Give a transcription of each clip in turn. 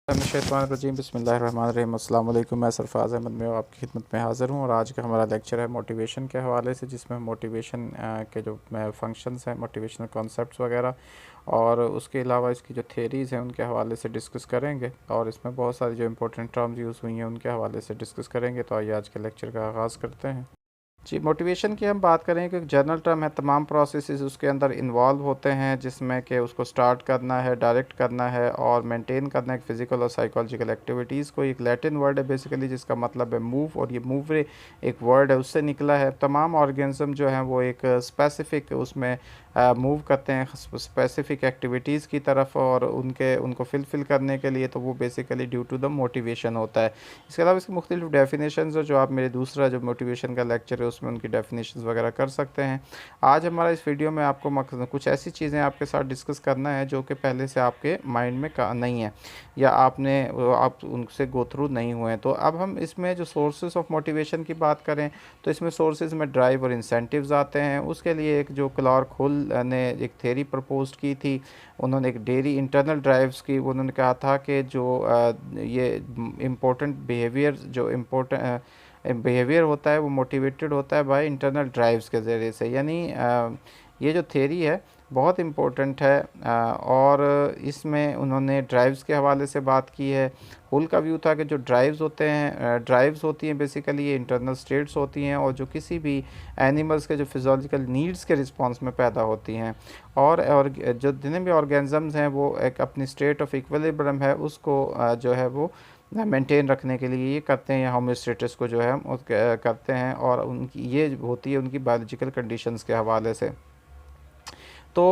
शैतानिर्रजीम बिस्मिल्लाहिर्रहमानिर्रहीम अस्सलाम वालेकुम। मैं सरफराज अहमद में आपकी खिदमत में हाज़िर हूँ और आज का हमारा लेक्चर है मोटिवेशन के हवाले से, जिसमें मोटिवेशन के जो फंक्शंस हैं, मोटिवेशनल कॉन्सेप्ट्स वगैरह और उसके अलावा इसकी जो थेरीज़ हैं उनके हवाले से डिस्कस करेंगे और इसमें बहुत सारी जो इंपॉर्टेंट टर्म्स यूज़ हुई हैं उनके हवाले से डिस्कस करेंगे। तो आइए आज के लेक्चर का आगाज़ करते हैं। जी, मोटिवेशन की हम बात करें कि जनरल टर्म है, तमाम प्रोसेसेस उसके अंदर इन्वॉल्व होते हैं, जिसमें कि उसको स्टार्ट करना है, डायरेक्ट करना है और मेंटेन करना है फिज़िकल और साइकोलॉजिकल एक्टिविटीज़ को। एक लैटिन वर्ड है बेसिकली जिसका मतलब है मूव, और ये मूव एक वर्ड है उससे निकला है। तमाम ऑर्गेनिज्म जो हैं वो एक स्पेसिफ़िक उसमें मूव करते हैं स्पेसिफ़िक एक्टिविटीज़ की तरफ, और उनको फिल करने के लिए, तो वो basically due to the motivation होता है। इसके अलावा इसकी मुख्तलिफ डेफिनेशंस जो आप मेरे दूसरा जो मोटिवेशन का लेक्चर है उसमें उनकी डेफिनेशंस वगैरह कर सकते हैं। आज हमारा इस वीडियो में आपको कुछ ऐसी चीज़ें आपके साथ डिस्कस करना है जो कि पहले से आपके माइंड में नहीं है या आप उनसे गो थ्रू नहीं हुए हैं। तो अब हम इसमें जो सोर्सेज ऑफ मोटिवेशन की बात करें तो इसमें सोर्सेज में ड्राइव और इंसेंटिव्स आते हैं। उसके लिए एक जो क्लार्क हुल ने एक थ्योरी प्रपोज की थी, उन्होंने एक डेयरी इंटरनल ड्राइव्स की। उन्होंने कहा था कि जो ये इम्पोर्टेंट बिहेवियर होता है वो मोटिवेटेड होता है बाय इंटरनल ड्राइव्स के ज़रिए से। यानी ये जो थ्योरी है बहुत इम्पोर्टेंट है और इसमें उन्होंने ड्राइव्स के हवाले से बात की है। हुल का व्यू था कि जो ड्राइव्स होती हैं बेसिकली ये इंटरनल स्टेट्स होती हैं और जो किसी भी एनिमल्स के जो फिज़ियोलॉजिकल नीड्स के रिस्पांस में पैदा होती हैं, और जो जितने भी ऑर्गेनिजम्स हैं वो एक अपनी स्टेट ऑफ इक्विलिब्रियम है उसको जो है वो मेंटेन रखने के लिए ये करते हैं, या होम्योस्टेसिस को जो है हम करते हैं, और उनकी ये होती है उनकी बायोलॉजिकल कंडीशंस के हवाले से। तो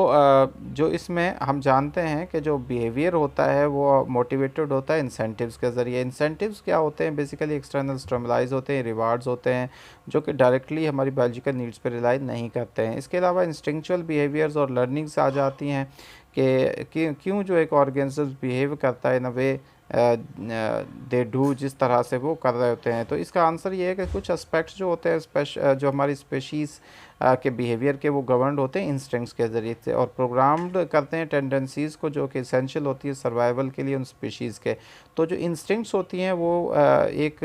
जो इसमें हम जानते हैं कि जो बिहेवियर होता है वो मोटिवेटेड होता है इंसेंटिव्स के ज़रिए। इंसेंटिव्स क्या होते हैं? बेसिकली एक्सटर्नल स्टिमुलाइज होते हैं, रिवार्ड्स होते हैं जो कि डायरेक्टली हमारी बायोलॉजिकल नीड्स पर रिलाई नहीं करते हैं। इसके अलावा इंस्टिंक्चुअल बिहेवियर्स और लर्निंग्स आ जाती हैं कि क्यों जो एक ऑर्गेनिज्म बिहेव करता है इन अ वे दे डू, जिस तरह से वो कर रहे होते हैं। तो इसका आंसर ये है कि कुछ एस्पेक्ट्स जो होते हैं जो हमारी स्पेशीज़ के बिहेवियर के वो गवर्नड होते हैं इंस्टिंक्ट्स के ज़रिए से, और प्रोग्राम्ड करते हैं टेंडेंसीज़ को जो कि एसेंशियल होती है सर्वाइवल के लिए उन स्पेशीज़ के। तो जो इंस्टिंक्ट्स होती हैं वो एक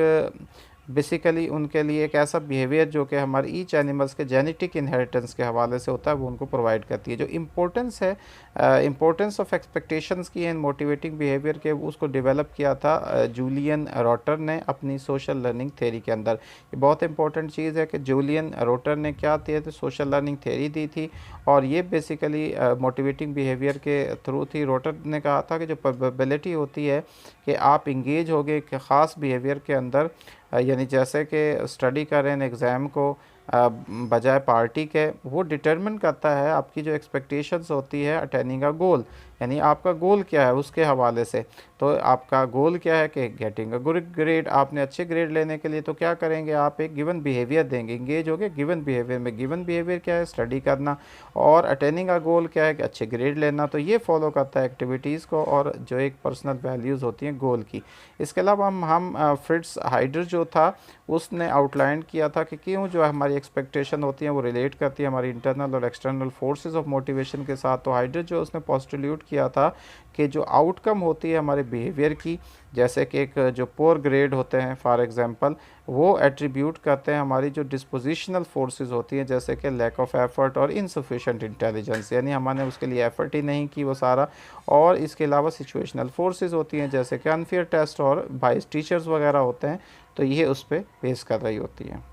बेसिकली उनके लिए एक ऐसा बिहेवियर जो कि हमारे ईच एनिमल्स के जेनेटिक इनहेरिटेंस के हवाले से होता है वो उनको प्रोवाइड करती है। जो इम्पोर्टेंस है इम्पोर्टेंस ऑफ एक्सपेक्टेशंस की इन मोटिवेटिंग बिहेवियर के, उसको डेवलप किया था जूलियन रोटर ने अपनी सोशल लर्निंग थ्योरी के अंदर। ये बहुत इंपॉर्टेंट चीज़ है कि जूलियन रोटर ने क्या दिया था, सोशल लर्निंग थ्योरी दी थी, और ये बेसिकली मोटिवेटिंग बिहेवियर के थ्रू थी। रोटर ने कहा था कि जो प्रोबेबिलिटी होती है कि आप इंगेज हो गए एक ख़ास बिहेवियर के अंदर, यानी जैसे कि स्टडी करें एग्ज़ाम को बजाय पार्टी के, वो डिटरमिन करता है आपकी जो एक्सपेक्टेशंस होती है अटेनिंग अ गोल, यानी आपका गोल क्या है उसके हवाले से। तो आपका गोल क्या है कि गेटिंग अ गुड ग्रेड, आपने अच्छे ग्रेड लेने के लिए तो क्या करेंगे, आप एक गिवन बिहेवियर देंगे, इंगेज हो गए गिवन बिहेवियर में। गिवन बिहेवियर क्या है? स्टडी करना। और अटेनिंग अ गोल क्या है कि अच्छे ग्रेड लेना। तो ये फॉलो करता है एक्टिविटीज़ को और जो एक पर्सनल वैल्यूज़ होती हैं गोल की। इसके अलावा हम फ्रिट्स हाइडर जो था उसने आउटलाइन किया था कि क्यों जो हमारी एक्सपेक्टेशन होती हैं वो रिलेट करती है हमारी इंटरनल और एक्सटर्नल फोर्सेस ऑफ मोटिवेशन के साथ। तो हाइडर जो उसने पोस्टुलेट किया था कि जो आउटकम होती है हमारे बिहेवियर की, जैसे कि एक जो पोर ग्रेड होते हैं फॉर एग्जांपल, वो एट्रीब्यूट करते हैं हमारी जो डिस्पोजिशनल फोर्सेस होती हैं, जैसे कि लैक ऑफ एफर्ट और इनसफिशेंट इंटेलिजेंस, यानी हमने उसके लिए एफर्ट ही नहीं की वो सारा। और इसके अलावा सिचुएशनल फोर्सेस होती हैं जैसे कि अनफेयर टेस्ट और बाइस टीचर्स वगैरह होते हैं, तो ये उस पर बेस कर रही होती है।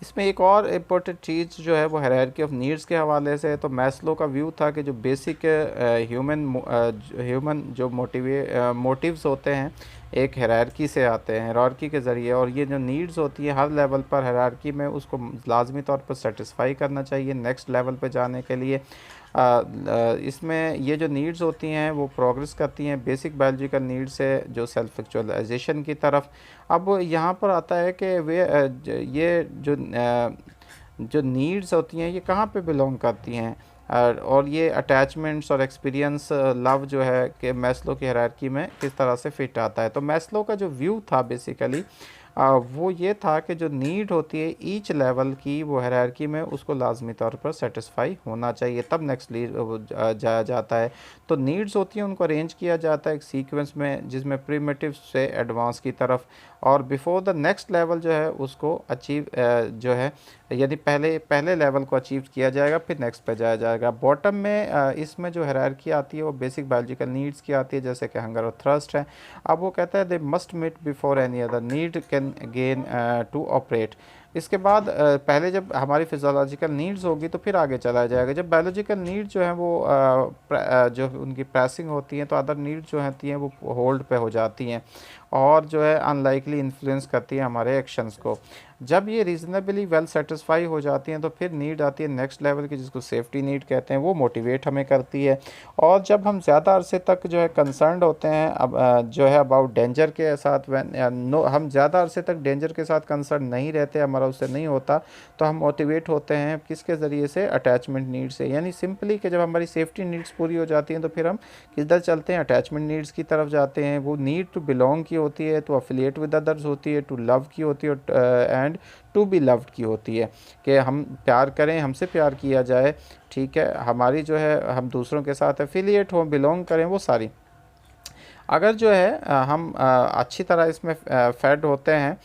इसमें एक और इम्पोर्टेंट चीज़ जो है वो हायरार्की ऑफ नीड्स के हवाले से है। तो मैस्लो का व्यू था कि जो बेसिक ह्यूमन जो मोटिव्स होते हैं एक हायरार्की से आते हैं, हायरार्की के ज़रिए, और ये जो नीड्स होती है हर लेवल पर हायरार्की में उसको लाजमी तौर पर सेटिस्फाई करना चाहिए नेक्स्ट लेवल पे जाने के लिए। इसमें ये जो नीड्स होती हैं वो प्रोग्रेस करती हैं बेसिक बायोलॉजिकल नीड से जो सेल्फ एक्चुअलाइजेशन की तरफ। अब यहाँ पर आता है कि ये जो नीड्स होती हैं ये कहाँ पे बिलोंग करती हैं, और ये अटैचमेंट्स और एक्सपीरियंस लव जो है कि मैस्लो की हायरार्की में किस तरह से फिट आता है। तो मैस्लो का जो व्यू था बेसिकली वो ये था कि जो नीड होती है ईच लेवल की, वो हायरार्की में उसको लाजमी तौर पर सेटिस्फाई होना चाहिए, तब नेक्स्ट जाया जाता है। तो नीड्स होती हैं उनको अरेंज किया जाता है एक सीक्वेंस में, जिसमें प्रिमिटिव से एडवांस की तरफ, और बिफोर द नेक्स्ट लेवल जो है उसको अचीव जो है, यानी पहले पहले लेवल को अचीव किया जाएगा, फिर नेक्स्ट पे जाया जाएगा। बॉटम में इसमें जो हायरार्की आती है वो बेसिक बायोलॉजिकल नीड्स की आती है, जैसे कि हंगर और थ्रस्ट है। अब वो कहता है they must meet before any other need can gain to operate. इसके बाद पहले जब हमारी फिजियोलॉजिकल नीड्स होगी तो फिर आगे चला जाएगा। जब बायोलॉजिकल नीड जो है वो जो उनकी प्रेसिंग होती हैं, तो अदर नीड जो होती हैं वो होल्ड पे हो जाती हैं और जो है अनलाइकली इन्फ्लुएंस करती है हमारे एक्शंस को। जब ये रीज़नेबली वेल सेटिस्फाई हो जाती हैं तो फिर नीड आती है नेक्स्ट लेवल की, जिसको सेफ्टी नीड कहते हैं, वो मोटिवेट हमें करती है। और जब हम ज़्यादा अरसे तक जो है कंसर्न होते हैं अब जो है अबाउट डेंजर के साथ, हम ज़्यादा अरसे तक डेंजर के साथ कंसर्न नहीं रहते, हमारा उससे नहीं होता, तो हम मोटिवेट होते हैं किसके ज़रिए से, अटैचमेंट नीड से। यानी सिंपली कि जब हमारी सेफ्टी नीड्स पूरी हो जाती हैं तो फिर हम किधर चलते हैं, अटैचमेंट नीड्स की तरफ जाते हैं। वो नीड टू बिलोंग की होती है, टू अफिलिएट विद अदर्स होती है, टू लव की होती है, एंड टू बी लव्ड की होती है, कि हम प्यार करें, हमसे प्यार किया जाए, ठीक है, हमारी जो है हम दूसरों के साथ एफिलिएट हों, बिलोंग करें, वो सारी। अगर जो है हम अच्छी तरह इसमें फेड होते हैं,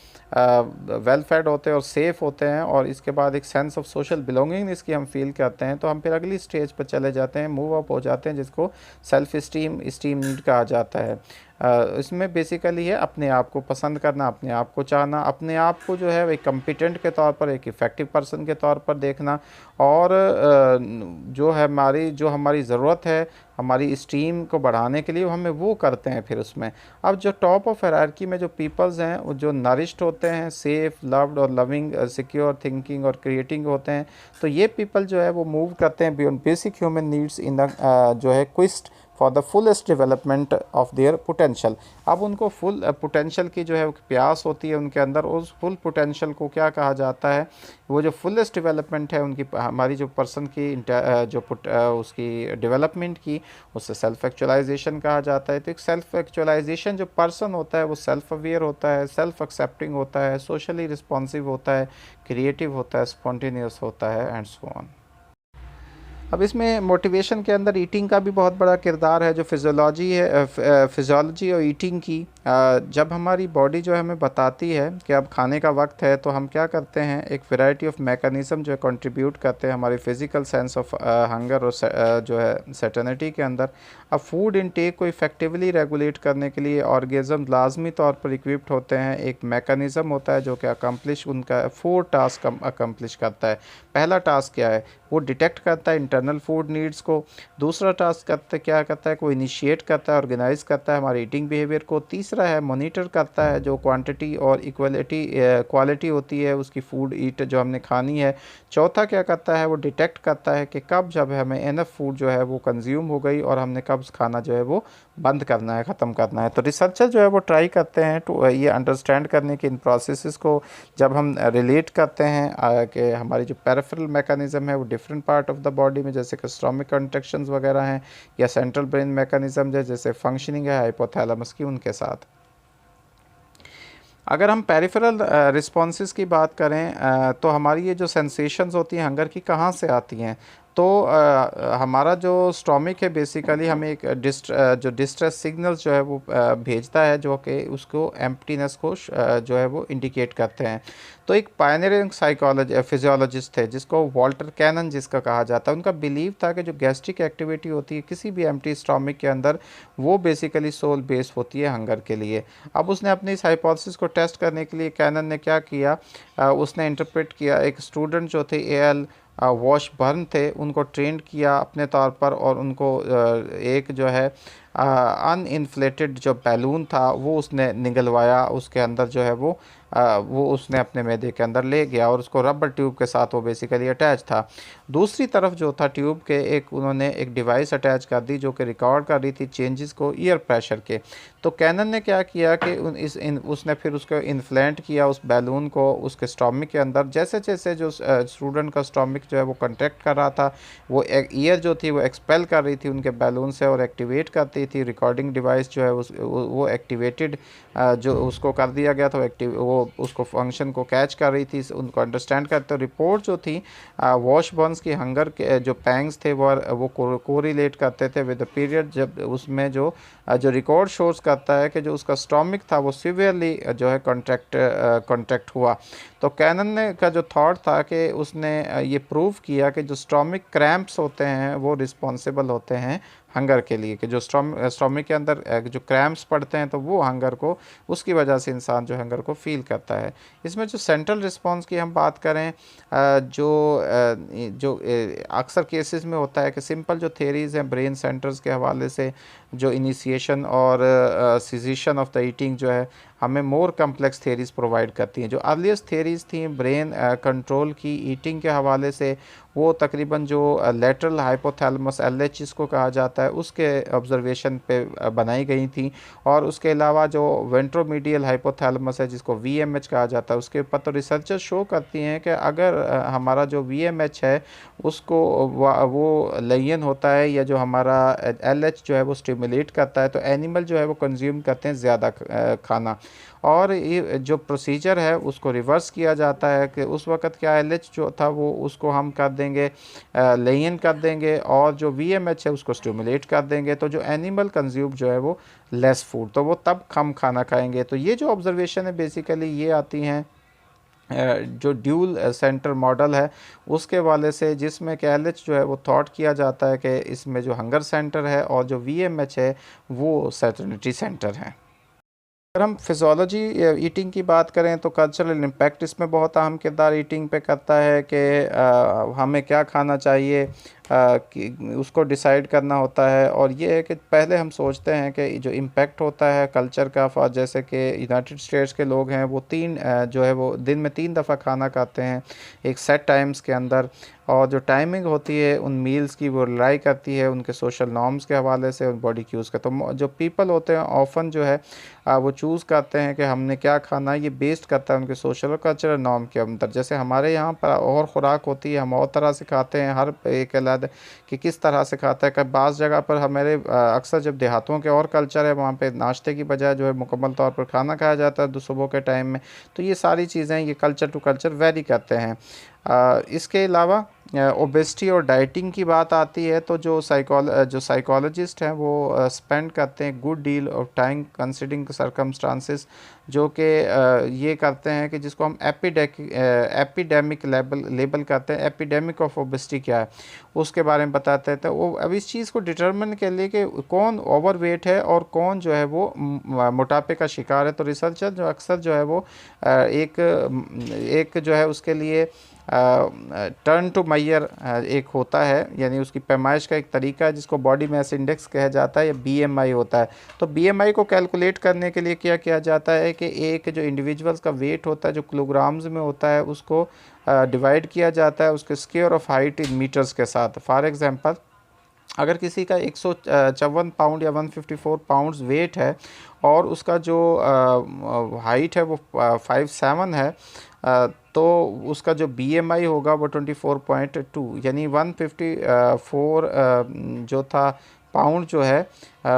वेल फेड होते हैं और सेफ़ होते हैं, और इसके बाद एक सेंस ऑफ सोशल बिलोंगिंग इसकी हम फील करते हैं, तो हम फिर अगली स्टेज पर चले जाते हैं, मूव अप हो जाते हैं, जिसको सेल्फ इस्टीम नीड कहा जाता है। इसमें बेसिकली है अपने आप को पसंद करना, अपने आप को चाहना, अपने आप को जो है एक कम्पिटेंट के तौर पर, एक इफ़ेक्टिव पर्सन के तौर पर देखना, और जो हमारी ज़रूरत है हमारी स्टीम को बढ़ाने के लिए, हमें वो करते हैं फिर उसमें। अब जो टॉप ऑफ हायरार्की में जो पीपल्स हैं, वो जो नरिश्ड होते हैं, सेफ, लव्ड और लविंग, सिक्योर, थिंकिंग और क्रिएटिंग होते हैं, तो ये पीपल जो है वो मूव करते हैं beyond basic human needs in the जो है quest for the fullest development of their potential. अब उनको फुल पोटेंशियल की जो है प्यास होती है उनके अंदर, उस फुल पोटेंशियल को क्या कहा जाता है, वो जो फुलेस्ट डेवलपमेंट है उनकी, हमारी जो पर्सन की उसकी डेवलपमेंट की, उससे सेल्फ एक्चुअलाइजेशन कहा जाता है। तो एक सेल्फ एक्चुअलाइजेशन जो पर्सन होता है वो सेल्फ अवेयर होता है, सेल्फ एक्सेप्टिंग होता है, सोशली रिस्पॉन्सिव होता है, क्रिएटिव होता है, स्पॉन्टेनियस होता है, एंड सो ऑन। अब इसमें मोटिवेशन के अंदर ईटिंग का भी बहुत बड़ा किरदार है। जो फिज़ियोलॉजी और ईटिंग की, जब हमारी बॉडी जो है हमें बताती है कि अब खाने का वक्त है, तो हम क्या करते हैं, एक वैरायटी ऑफ मैकेनिज़्म जो है कंट्रीब्यूट करते हैं हमारी फिज़िकल सेंस ऑफ हंगर और जो है सेटेनिटी के अंदर। अब फूड इनटेक को इफ़ेक्टिवली रेगुलेट करने के लिए ऑर्गेज़म लाजमी तौर पर इक्विप्ड होते हैं। एक मैकेनिज़्म होता है जो कि अकम्पलिश उनका 4 टास्क अकम्पलिश करता है। पहला टास्क क्या है, वो डिटेक्ट करता है इंटरनल फूड नीड्स को। दूसरा टास्क क्या करता है, को इनिशिएट करता है, ऑर्गेनाइज करता है हमारे ईटिंग बिहेवियर को। तीसरा है मॉनिटर करता है, जो क्वांटिटी और क्वालिटी होती है उसकी फूड जो हमने खानी है। चौथा क्या करता है, वो डिटेक्ट करता है कि कब जब हमें एनफ फूड जो है वो कंज्यूम हो गई और हमने कब खाना जो है वो बंद करना है, ख़त्म करना है। तो रिसर्चर जो है वो ट्राई करते हैं तो ये अंडरस्टैंड करने के इन प्रोसेसेस को जब हम रिलेट करते हैं कि हमारी जो पेरिफेरल मैकेनिज़्म है वो different part of the body में, जैसे कि स्टोमिक कंट्रैक्शंस वगैरह हैं, या सेंट्रल ब्रेन मैकेनिज़्म जैसे फंक्शनिंग है हाइपोथैलेमस की, उनके साथ। अगर हम पेरिफेरल रिस्पॉन्सेस की बात करें तो हमारी ये जो सेंसेशंस होती हैं हंगर की, कहाँ से आती हैं, तो हमारा जो स्टोमिक है बेसिकली हमें एक जो डिस्ट्रेस सिग्नल्स जो है वो भेजता है, जो कि उसको एम्प्टीनेस को जो है वो इंडिकेट करते हैं। तो एक पायनियरिंग फिजियोलॉजिस्ट थे जिसको वॉल्टर कैनन जिसका कहा जाता है, उनका बिलीव था कि जो गैस्ट्रिक एक्टिविटी होती है किसी भी एम्प्टी स्टोमिक के अंदर, वो बेसिकली सोल बेस होती है हंगर के लिए। अब उसने अपनी इस हाइपोथेसिस को टेस्ट करने के लिए कैनन ने क्या किया, उसने इंटरप्रेट किया, एक स्टूडेंट जो थे एल वॉशबर्न थे, उनको ट्रेंड किया अपने तौर पर, और उनको एक जो है अनइन्फ्लेटेड जो बैलून था वो उसने निगलवाया, उसके अंदर जो है वो उसने अपने मैदे के अंदर ले गया, और उसको रबर ट्यूब के साथ वो बेसिकली अटैच था। दूसरी तरफ जो था ट्यूब के उन्होंने एक डिवाइस अटैच कर दी जो कि रिकॉर्ड कर रही थी चेंजेस को ईयर प्रेशर के। तो कैनन ने क्या किया कि उसने फिर उसको इन्फ्लेंट किया उस बैलून को उसके स्टोमिक के अंदर। जैसे जैसे जो स्टूडेंट का स्टोमिक जो है वो कंट्रैक्ट कर रहा था, वो ईयर जो थी वो एक्सपेल कर रही थी उनके बैलून से और एक्टिवेट करती थी, रिकॉर्डिंग डिवाइस जो है वो एक्टिवेटेड जो उसको कर दिया गया था, वो उसको फंक्शन को कैच कर रही थी, उनको अंडरस्टैंड करते। रिपोर्ट जो थी वॉशबर्न्स की हंगर के जो पैंग्स थे वो कोरिलेट करते थे विद द पीरियड, जब उसमें जो रिकॉर्ड शोज करता है कि जो उसका स्टोमिक था वो सीवियरली जो है कॉन्ट्रैक्ट हुआ। तो कैनन ने का जो थॉट था कि उसने ये प्रूव किया कि जो स्टोमिक क्रैम्प्स होते हैं वो रिस्पॉन्सिबल होते हैं हंगर के लिए, कि जो स्टोमिक के अंदर जो क्रैम्प्स पड़ते हैं तो वो हंगर को, उसकी वजह से इंसान जो हंगर को फील करता है। इसमें जो सेंट्रल रिस्पॉन्स की हम बात करें, जो अक्सर केसेस में होता है कि सिंपल जो थेरीज़ हैं ब्रेन सेंटर्स के हवाले से, जो इनिशिएशन और सीजेशन ऑफ द ईटिंग जो है हमें मोर कम्प्लेक्स थेरीज़ प्रोवाइड करती हैं। जो अर्लीस्ट थेरीज़ थी ब्रेन कंट्रोल की ईटिंग के हवाले से, वो तकरीबन जो लेटरल हाइपोथैलेमस LH जिसको कहा जाता है उसके ऑब्जर्वेशन पे बनाई गई थी। और उसके अलावा जो वेंट्रोमीडियल हाइपोथैलेमस है जिसको VMH कहा जाता है, उसके ऊपर तो रिसर्चर शो करती हैं कि अगर हमारा जो VMH है उसको वो लयन होता है या जो हमारा LH जो है वो स्टिमुलेट करता है, तो एनिमल जो है वो कंज्यूम करते हैं ज़्यादा खाना। और ये जो प्रोसीजर है उसको रिवर्स किया जाता है कि उस वक़्त क्या LH जो था वो उसको हम कर देंगे लेयन कर देंगे, और जो VMH है उसको स्टिमुलेट कर देंगे, तो जो एनिमल कंज्यूम जो है वो लेस फूड, तो वो तब कम खाना खाएंगे। तो ये जो ऑब्जर्वेशन है बेसिकली ये आती हैं जो ड्यूल सेंटर मॉडल है उसके वाले से, जिसमें कि LH जो है वो थॉट किया जाता है कि इसमें जो हंगर सेंटर है और जो VMH है वो सैटिस्फैक्टरी सेंटर है। अगर हम फिज़ोलॉजी ईटिंग की बात करें तो कल्चरल इम्पैक्ट इसमें बहुत अहम किरदार ईटिंग पे करता है कि हमें क्या खाना चाहिए, कि उसको डिसाइड करना होता है। और ये है कि पहले हम सोचते हैं कि जो इम्पैक्ट होता है कल्चर का, जैसे कि यूनाइटेड स्टेट्स के लोग हैं वो जो है वो दिन में 3 दफ़ा खाना खाते हैं एक सेट टाइम्स के अंदर, और जो टाइमिंग होती है उन मील्स की वो रिलाई करती है उनके सोशल नॉर्म्स के हवाले से, उन बॉडी क्यूज़ का। तो जो पीपल होते हैं ऑफन जो है वो चूज़ करते हैं कि हमने क्या खाना है, ये बेस्ड करता है उनके सोशल और कल्चरल नॉर्म के अंदर। जैसे हमारे यहाँ पर और ख़ुराक होती है, हम और तरह से खाते हैं, हर एक अलग कि किस तरह से खाता है। कभी बाज़ जगह पर हमारे अक्सर जब देहातों के और कल्चर है वहाँ पे नाश्ते की बजाय जो है मुकम्मल तौर पर खाना खाया जाता है सुबह के टाइम में। तो ये सारी चीज़ें ये कल्चर टू कल्चर वेरी करते हैं। इसके अलावा ओबेसिटी और डाइटिंग की बात आती है तो जो साइकोलॉजिस्ट हैं वो स्पेंड करते हैं good deal of time considering circumstances, जो कि ये करते हैं कि जिसको हम एपिडेमिक लेबल करते हैं। एपिडेमिक ऑफ ओबेसिटी क्या है उसके बारे में बताते हैं। तो वो अब इस चीज़ को डिटर्मिन के लिए कि कौन ओवरवेट है और कौन जो है वो मोटापे का शिकार है, तो रिसर्चर जो अक्सर जो है वो एक जो है उसके लिए टर्न टू मैयर एक होता है, यानी उसकी पैमाइश का एक तरीका है जिसको बॉडी मास इंडेक्स कहा जाता है या BMI होता है। तो BMI को कैलकुलेट करने के लिए क्या किया जाता है कि एक जो इंडिविजुअल्स का वेट होता है जो किलोग्राम्स में होता है उसको डिवाइड किया जाता है उसके square of height in meters के साथ। फॉर एग्जांपल अगर किसी का 154 पाउंड या 154 पाउंड्स वेट है और उसका जो हाइट है वो 5'7" है, तो उसका जो BMI होगा वो 24.2, यानी 154 जो था पाउंड जो है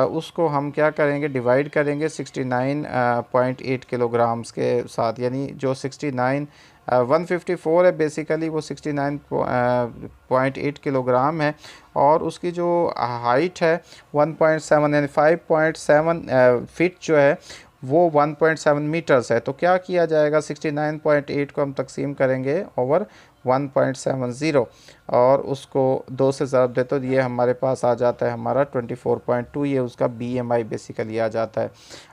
उसको हम क्या करेंगे, डिवाइड करेंगे 69.8 किलोग्राम्स के साथ, यानी जो 154 है बेसिकली वो 69.8 किलोग्राम है, और उसकी जो हाइट है 1.7 यानी 5.7 फीट जो है वो 1.7 मीटर्स है। तो क्या किया जाएगा, 69.8 को हम तकसीम करेंगे ओवर 1.70 और उसको 2 से ज़रब दे तो ये हमारे पास आ जाता है हमारा 24.2, ये उसका BMI बेसिकली आ जाता है।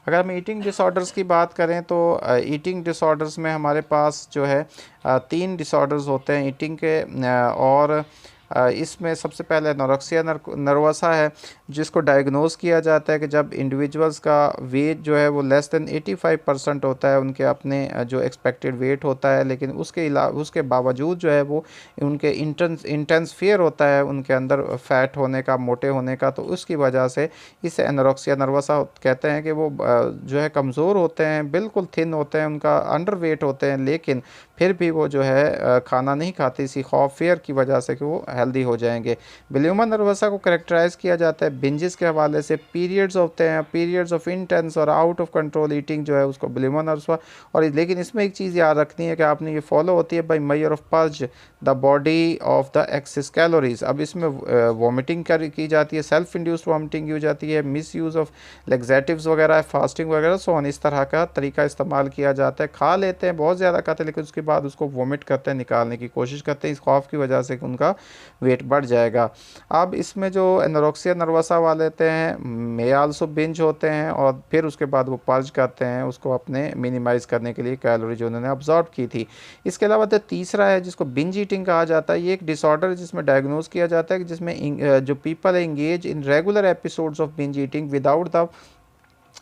अगर हम ईटिंग डिसऑर्डर्स की बात करें तो ईटिंग डिसऑर्डर्स में हमारे पास जो है 3 डिसऑर्डर्स होते हैं ईटिंग के, और इसमें सबसे पहले एनोरेक्सिया नर्वसा है जिसको डायग्नोज किया जाता है कि जब इंडिविजुअल्स का वेट जो है वो लेस देन 85% होता है उनके अपने जो एक्सपेक्टेड वेट होता है, लेकिन उसके बावजूद जो है वो उनके इंटेंस फियर होता है उनके अंदर फ़ैट होने का, मोटे होने का, तो उसकी वजह से इसे एनोरेक्सिया नर्वसा कहते हैं कि वो जो है कमज़ोर होते हैं, बिल्कुल थिन होते हैं, उनका अंडर वेट होते हैं, लेकिन फिर भी वो जो है खाना नहीं खाते इसी खौफ फियर की वजह से कि वो हेल्दी हो जाएंगे। बुलिमा नर्वसा को करेक्टराइज़ किया जाता है बिंजेस के हवाले से, पीरियड्स होते हैं, पीरियड्स ऑफ इंटेंस और आउट ऑफ कंट्रोल ईटिंग जो है उसको बुलिमा नर्वसा। और लेकिन इसमें एक चीज़ याद रखनी है कि आपने ये फॉलो होती है by major of purge the body of the excess calories. अब इसमें वॉमिटिंग की जाती है, सेल्फ इंड्यूस्ड वॉमिटिंग की हो जाती है, मिस यूज़ ऑफ लेग्जेटिव्स वगैरह, फास्टिंग वगैरह, सो ऑन, इस तरह का तरीका इस्तेमाल किया जाता है। खा लेते हैं, बहुत ज़्यादा खाते हैं, लेकिन उसके बाद उसको वॉमिट करते हैं, निकालने की कोशिश करते हैं इस खौफ की वजह से कि उनका वेट बढ़ जाएगा। अब इसमें जो एनोरेक्सिया नर्वसा वाले होते हैं मे आल्सो बिंज होते हैं और फिर उसके बाद वो पर्ज करते हैं उसको अपने मिनिमाइज़ करने के लिए कैलोरी जो उन्होंने ऑब्जॉर्व की थी। इसके अलावा जो तीसरा है जिसको बिंज ईटिंग कहा जाता है, ये एक डिसऑर्डर है जिसमें डायग्नोज किया जाता है कि जिसमें जो people engage in regular episodes of binge eating without the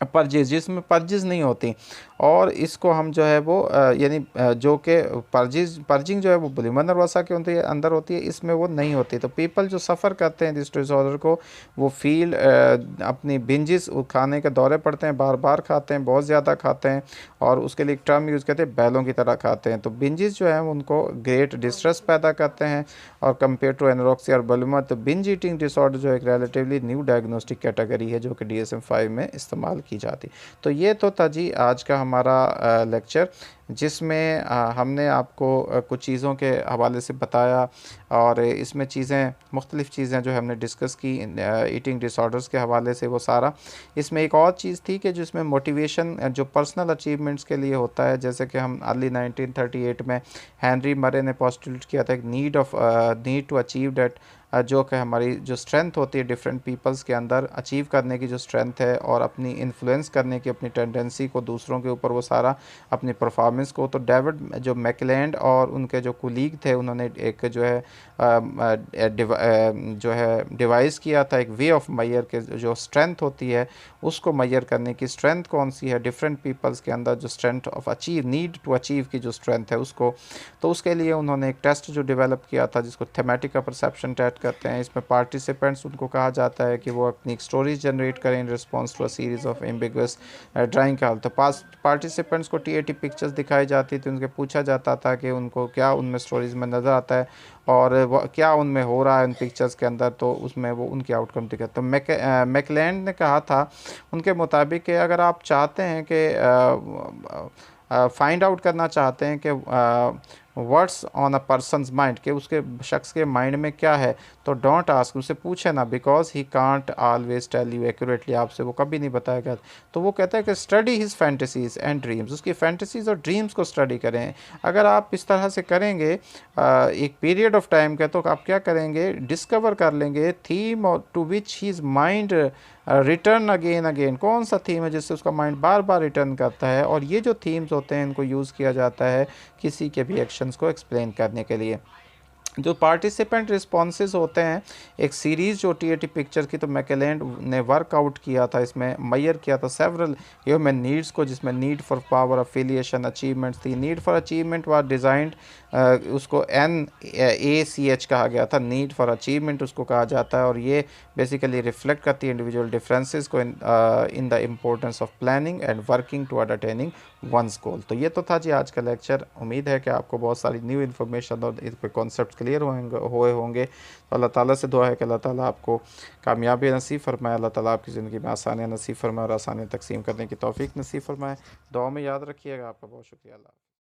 purges, जिसमें परजेज नहीं होती, और इसको हम जो है वो यानी जो कि पर्जिंग जो है वो बुलिमा नर्वसा के अंदर होती है, इसमें वो नहीं होती। तो पीपल जो सफ़र करते हैं दिस डिसऑर्डर को, वो फील अपनी बिंजेस खाने के दौरे पड़ते हैं, बार बार खाते हैं, बहुत ज़्यादा खाते हैं, और उसके लिए एक टर्म यूज़ करते हैं बैलों की तरह खाते हैं। तो बिंजेस जो है उनको ग्रेट डिस्ट्रेस पैदा करते हैं और कंपेयर टू एनोरेक्सिया और बुलिमा, तो बिंज ईटिंग डिसऑर्डर जो एक रिलेटिवली न्यू डायग्नोस्टिक कैटेगरी है जो कि DSM-5 में इस्तेमाल की जाती। तो ये तो था जी आज का हमारा लेक्चर, जिसमें हमने आपको कुछ चीज़ों के हवाले से बताया, और इसमें चीज़ें मुख्तलिफ़ चीज़ें जो हमने डिस्कस की ईटिंग डिसऑर्डर्स के हवाले से वो सारा। इसमें एक और चीज़ थी कि जिसमें मोटिवेशन जो पर्सनल अचीवमेंट्स के लिए होता है, जैसे कि हम अर्ली 1938 में हेनरी मरे ने पोस्टुलेट किया था एक नीड टू अचीव दैट, जो कि हमारी जो स्ट्रेंथ होती है डिफरेंट पीपल्स के अंदर अचीव करने की जो स्ट्रेंथ है और अपनी इन्फ्लुएंस करने की अपनी टेंडेंसी को दूसरों के ऊपर, वो सारा अपनी परफॉर्मेंस को। तो डेविड जो मैकलैंड और उनके जो कुलीग थे उन्होंने एक जो है डिवाइस किया था एक वे ऑफ मैयर के जो स्ट्रेंथ होती है उसको मैयर करने की, स्ट्रेंथ कौन सी है डिफरेंट पीपल्स के अंदर, जो strength of achieve need to achieve की जो स्ट्रेंथ है उसको। तो उसके लिए उन्होंने एक टेस्ट जो डेवलप किया था जिसको थेमेटिक परसेप्शन टेस्ट कहते हैं। इसमें पार्टिसिपेंट्स उनको कहा जाता है कि वो अपनी एक स्टोरीज जनरेट करें in response to a series of ambiguous drawing का। तो पार्टिसिपेंट्स को TAT पिक्चर्स दिखाई जाती थी, उनके पूछा जाता था कि उनको क्या उनमें स्टोरीज में नज़र आता है और क्या उनमें हो रहा है उन पिक्चर्स के अंदर, तो उसमें वो उनकी आउटकम दिखा। तो मैकलैंड ने कहा था उनके मुताबिक कि अगर आप चाहते हैं कि फाइंड आउट करना चाहते हैं कि what's on a person's mind, के उसके शख्स के माइंड में क्या है, तो डोंट आस्क, उससे पूछे ना, because he can't always tell you accurately, आपसे वो कभी नहीं बताएगा। तो वो कहता है कि study his fantasies and dreams, उसकी फैंटेसीज और ड्रीम्स को स्टडी करें। अगर आप इस तरह से करेंगे एक पीरियड ऑफ टाइम का, तो आप क्या करेंगे, डिस्कवर कर लेंगे theme to which his mind return again again, कौन सा थीम है जिससे उसका माइंड बार बार रिटर्न करता है। और ये जो थीम्स होते हैं इनको यूज़ किया जाता है किसी के भी एक्शंस को एक्सप्लेन करने के लिए। जो पार्टिसिपेंट रिस्पॉन्सेज होते हैं, एक सीरीज़ जो TAT पिक्चर की, तो मैकलैंड ने वर्कआउट किया था, इसमें मैयर किया था सेवरल ह्यूमन नीड्स को, जिसमें need for power, affiliation, achievements थी। Need for achievement was designed, उसको NACH कहा गया था, नीड फॉर अचीवमेंट उसको कहा जाता है, और ये बेसिकली रिफ्लेक्ट करती है इंडिविजुअल डिफरेंसेस को in the importance of planning and working to attaining one's goal. तो ये तो था जी आज का लेक्चर। उम्मीद है कि आपको बहुत सारी न्यू इन्फॉर्मेशन और इस पे कॉन्सेप्ट क्लियर हुए होंगे। तो अल्लाह ताला से दुआ है कि अल्लाह ताला आपको कामयाबी नसीब फरमाए, अल्लाह ताला आपकी ज़िंदगी में आसानियाँ नसीब फरमाए और आसानियाँ तकसीम करने की तौफीक नसीब फरमाए। दुआ में याद रखिएगा। आपका बहुत शुक्रिया। अल्लाह।